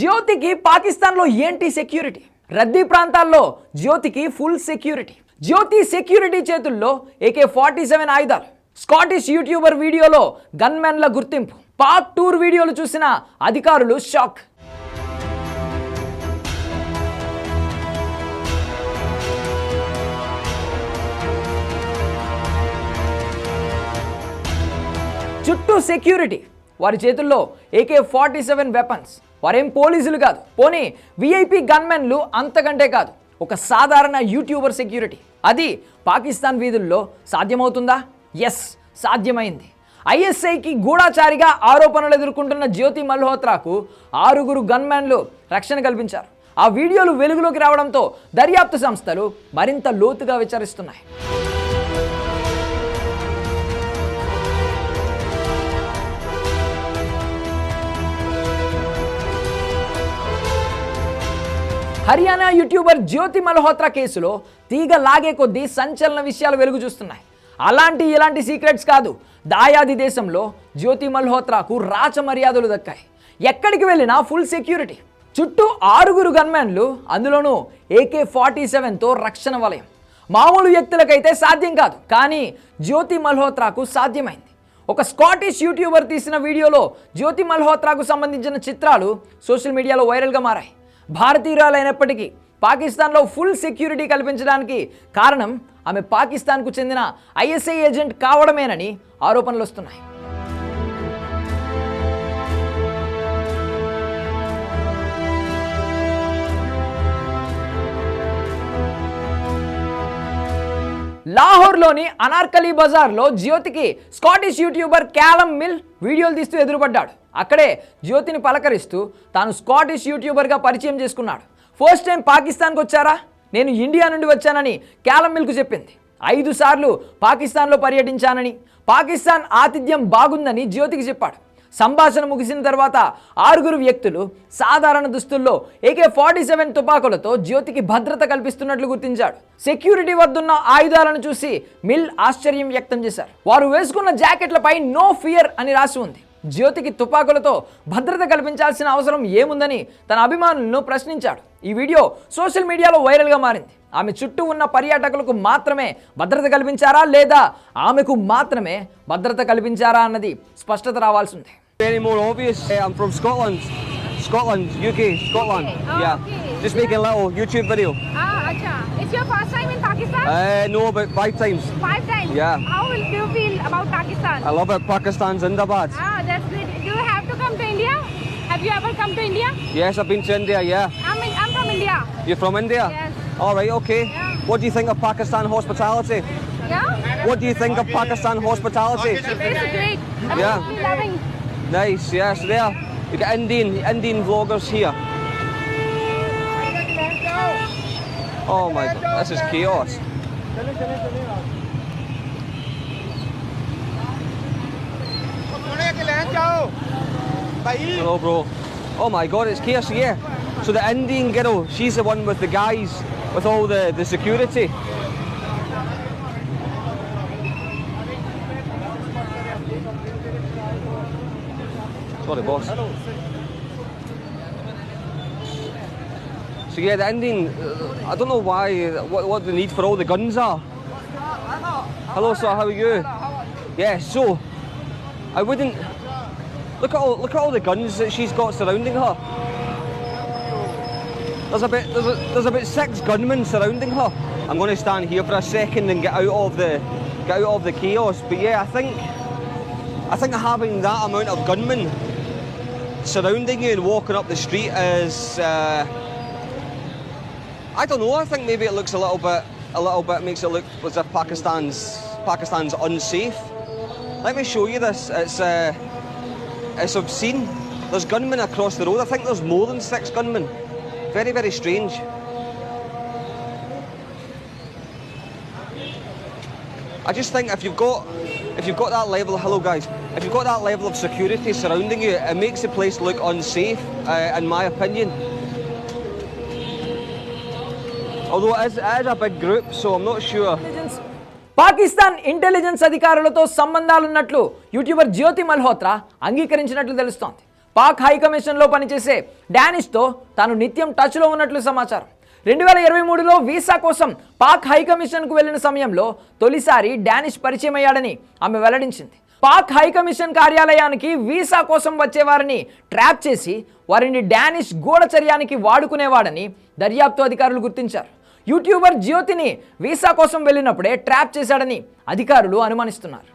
జ్యోతికి పాకిస్తాన్లో ఏంటి సెక్యూరిటీ? రద్దీ ప్రాంతాల్లో జ్యోతికి ఫుల్ సెక్యూరిటీ. జ్యోతి సెక్యూరిటీ చేతుల్లో AK-47 ఆయుధాలు. స్కాటిష్ యూట్యూబర్ వీడియోలో గన్మెన్ల గుర్తింపు. పాక్ టూర్ వీడియోలు చూసిన అధికారులు షాక్. చుట్టూ సెక్యూరిటీ. వారి చేతుల్లో AK-47 వెపన్స్. వారేం పోలీసులు కాదు, పోనీ VIP గన్మెన్లు అంతకంటే కాదు. ఒక సాధారణ యూట్యూబర్ సెక్యూరిటీ. అది పాకిస్తాన్ వీధుల్లో సాధ్యమవుతుందా? ఎస్, సాధ్యమైంది. ISIకి గూఢాచారిగా ఆరోపణలు ఎదుర్కొంటున్న జ్యోతి మల్హోత్రాకు 6 గన్మెన్లు రక్షణ కల్పించారు. ఆ వీడియోలు వెలుగులోకి రావడంతో దర్యాప్తు సంస్థలు మరింత లోతుగా విచారిస్తున్నాయి. హర్యానా యూట్యూబర్ జ్యోతి మల్హోత్రా కేసులో తీగ లాగే కొద్దీ సంచలన విషయాలు వెలుగు చూస్తున్నాయి. ఇలాంటి సీక్రెట్స్ కాదు. దాయాది దేశంలో జ్యోతి మల్హోత్రాకు రాచ మర్యాదలు దక్కాయి. ఎక్కడికి వెళ్ళినా ఫుల్ సెక్యూరిటీ. చుట్టూ 6 గన్మెన్లు, అందులోనూ AK-47తో రక్షణ వలయం. మామూలు వ్యక్తులకైతే సాధ్యం కాదు, కానీ జ్యోతి మల్హోత్రాకు సాధ్యమైంది. ఒక స్కాటిష్ యూట్యూబర్ తీసిన వీడియోలో జ్యోతి మల్హోత్రాకు సంబంధించిన చిత్రాలు సోషల్ మీడియాలో వైరల్గా మారాయి. భారతీయురాలైనప్పటికీ పాకిస్తాన్లో ఫుల్ సెక్యూరిటీ కల్పించడానికి కారణం ఆమె పాకిస్తాన్కు చెందిన ISI ఏజెంట్ కావడమేనని ఆరోపణలు వస్తున్నాయి. లాహోర్లోని అనార్కలి బజార్లో జ్యోతికి స్కాటిష్ యూట్యూబర్ క్యాలమ్ మిల్ వీడియోలు తీస్తూ ఎదురుపడ్డాడు. అక్కడే జ్యోతిని పలకరిస్తూ తాను స్కాటిష్ యూట్యూబర్గా పరిచయం చేసుకున్నాడు. ఫస్ట్ టైం పాకిస్తాన్కి వచ్చారా? నేను ఇండియా నుండి వచ్చానని క్యాలమ్ మిల్కు చెప్పింది. 5 సార్లు పాకిస్తాన్లో పర్యటించానని, పాకిస్తాన్ ఆతిథ్యం బాగుందని జ్యోతికి చెప్పాడు. సంభాషణ ముగిసిన తర్వాత 6 వ్యక్తులు సాధారణ దుస్తుల్లో AK-47 తుపాకులతో జ్యోతికి భద్రత కల్పిస్తున్నట్లు గుర్తించాడు. సెక్యూరిటీ వద్దున్న ఆయుధాలను చూసి మిల్ ఆశ్చర్యం వ్యక్తం చేశారు. వారు వేసుకున్న జాకెట్లపై నో ఫియర్ అని రాసి ఉంది. జ్యోతికి తుపాకులతో భద్రత కల్పించాల్సిన అవసరం ఏముందని తన అభిమానులను ప్రశ్నించాడు. ఈ వీడియో సోషల్ మీడియాలో వైరల్గా మారింది. ఆమె చుట్టూ ఉన్న పర్యాటకులకు మాత్రమే భద్రత కల్పించారా, లేదా ఆమెకు మాత్రమే భద్రత కల్పించారా అన్నది స్పష్టత రావాల్సి ఉంది. Any more obvious? I'm from Scotland, UK, Scotland. Okay. Yeah, okay. just making a little YouTube video. Acha. It's your first time in Pakistan? No, about 5 times. 5 times? Yeah. How will you feel about Pakistan? I love it. Pakistan Zindabad. That's great. Do you have to come to India? Have you ever come to India? Yes, I've been to India. Yeah. I'm from India. You're from India? Yes. All right. Okay. Yeah. What do you think of Pakistan hospitality? Yeah? What do you think of Pakistan hospitality? It's great. Yeah. Absolutely loving. Nice. Yes. There. You got Indian vloggers here. Oh my God, this is chaos. Hello, bro. Oh my God, it's chaos. Yeah. So the Indian girl, she's the one with the guys with all the security. Sorry, boss. So yeah, the Indian, I don't know why, what the need for all the guns are. Hello sir, how are you? Yeah, so, I wouldn't, look at all the guns that she's got surrounding her. There's about 6 gunmen surrounding her. I'm going to stand here for a second and get out of the chaos. But yeah, I think having that amount of gunmen surrounding you and walking up the street is, I don't know. I think maybe it looks a little bit makes it look as if Pakistan's unsafe. Let me show you this. It's obscene. There's gunmen across the road. I think there's more than 6 gunmen. Very, very strange. I just think if you've got that level, hello guys, if you've got that level of security surrounding you, it makes the place look unsafe, in my opinion. Although it is a big group, so I'm not sure. Pakistan intelligence అధికారులతో సంబంధాలున్నట్లు YouTuber జ్యోతి మల్హోత్రా అంగీకరించినట్లు తెలుస్తోంది. పాక్ హైకమిషన్లో పనిచేసే డానిష్తో తాను నిత్యం టచ్లో ఉన్నట్లు సమాచారం. 2023లో visa కోసం పాక్ హైకమిషన్కు వెళ్లిన సమయంలో తొలిసారి డానిష్ పరిచయం అయ్యాడని ఆమె వెల్లడించింది. పాక్ హైకమిషన్ కార్యాలయానికి వీసా కోసం వచ్చేవారిని ట్రాప్ చేసి వారిని డానిష్ గూఢచర్యానికి వాడుకునేవాడని దర్యాప్తు అధికారులు గుర్తించారు. యూట్యూబర్ జ్యోతిని వీసా కోసం వెళ్ళినప్పుడే ట్రాప్ చేశాడని అధికారులు అనుమానిస్తున్నారు.